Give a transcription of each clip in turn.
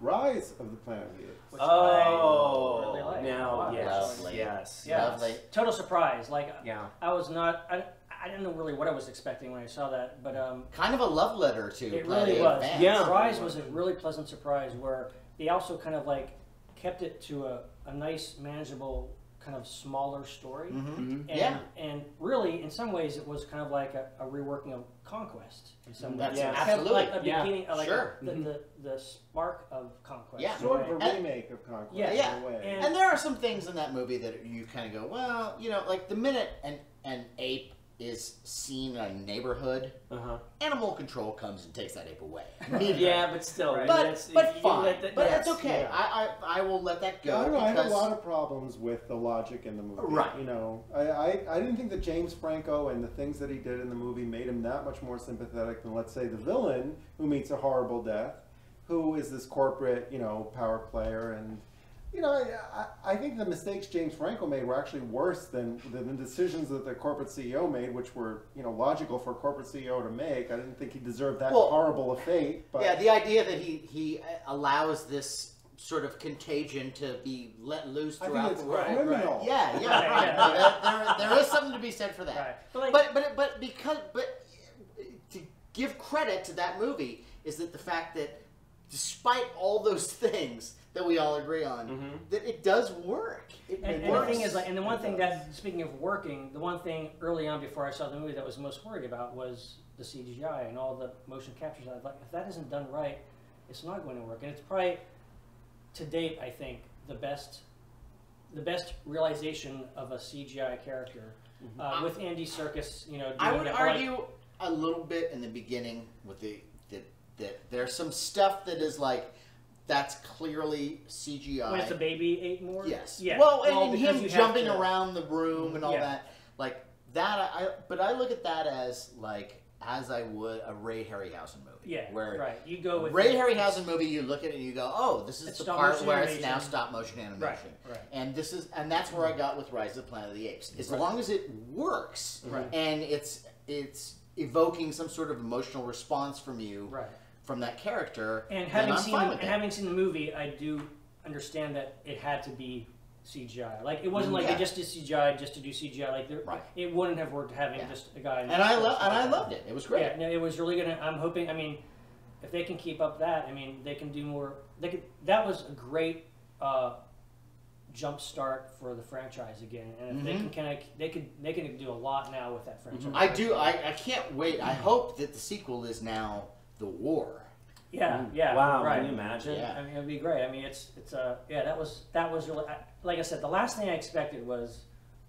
Rise of the Planet of the Apes. Which I really like. Now, Wow. yes, Lovely. yes, Yeah, Lovely. total surprise. Like, yeah. I was not. I didn't know really what I was expecting when I saw that, but Kind of a love letter to it Planet really of was. the Apes. Yeah. Rise was a really pleasant surprise where they also kind of like kept it to a nice, manageable, kind of smaller story. Mm-hmm. And, and really, in some ways, it was kind of like a reworking of Conquest. In some ways, That's It kept, absolutely. like a beginning, like Sure. the spark of Conquest. Yeah. Sort of a And- remake of Conquest Yeah. in a way. And- And there are some things in that movie that you kind of go, well, you know, like the minute an ape is seen in a neighborhood, animal control comes and takes that ape away. Yeah, but still, Right. But fine. But yes, it's okay. yeah. I will let that go. I don't know, I have a because- lot of problems with the logic in the movie. Right. You know, I didn't think that James Franco and the things that he did in the movie made him that much more sympathetic than, let's say, the villain who meets a horrible death, who is this corporate, you know, power player. And, you know, I think the mistakes James Franco made were actually worse than the decisions that the corporate CEO made, which were, you know, logical for a corporate CEO to make. I didn't think he deserved that horrible a fate. But yeah, the idea that he allows this sort of contagion to be let loose I think throughout it's the world. criminal. Yeah, right. There is something to be said for that. Right. But to give credit to that movie is that the fact that despite all those things that we all agree on, that it does work. And the thing is, like, and the one thing that, speaking of working, the one thing early on before I saw the movie that I was most worried about was the CGI and all the motion captures. I was like, if that isn't done right, it's not going to work. And it's probably, to date, I think, the best realization of a CGI character with Andy Serkis. You know, I doing would that, argue a little bit in the beginning with that there's some stuff that is like, that's clearly CGI. when it's a baby ape more. Yes. Yeah. Well, and because him you have jumping to- around the room and all Yeah. that, like that. But I look at that as like as I would a Ray Harryhausen movie. Yeah. Where right. You go with Ray Harryhausen movie, you look at it and you go, oh, this is It's the stop part motion where it's animation. now stop motion animation. Right. And that's where I got with Rise of the Planet of the Apes. As long as it works and it's evoking some sort of emotional response from you. Right. From that character, And then having I'm having seen the movie, I do understand that it had to be CGI. Like, it wasn't like they just did CGI just to do CGI. Like, it wouldn't have worked having just a guy. And I loved it. It was great. Yeah, no, it was really good. I'm hoping. I mean, if they can keep up that, I mean, they can do more. That was a great jump start for the franchise again. And if they can kind of, they can do a lot now with that franchise. I can't wait. I hope that the sequel is now The War. Yeah. Wow, right. can you imagine? Yeah. I mean, it'd be great. I mean, that was really, like I said, the last thing I expected was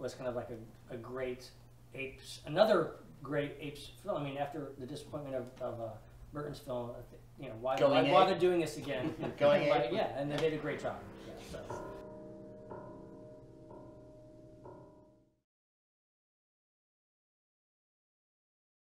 kind of like a great Apes, another great Apes film. I mean, after the disappointment of Burton's film, you know, why they're doing this again? Going yeah, and they did a great job. Yeah, so.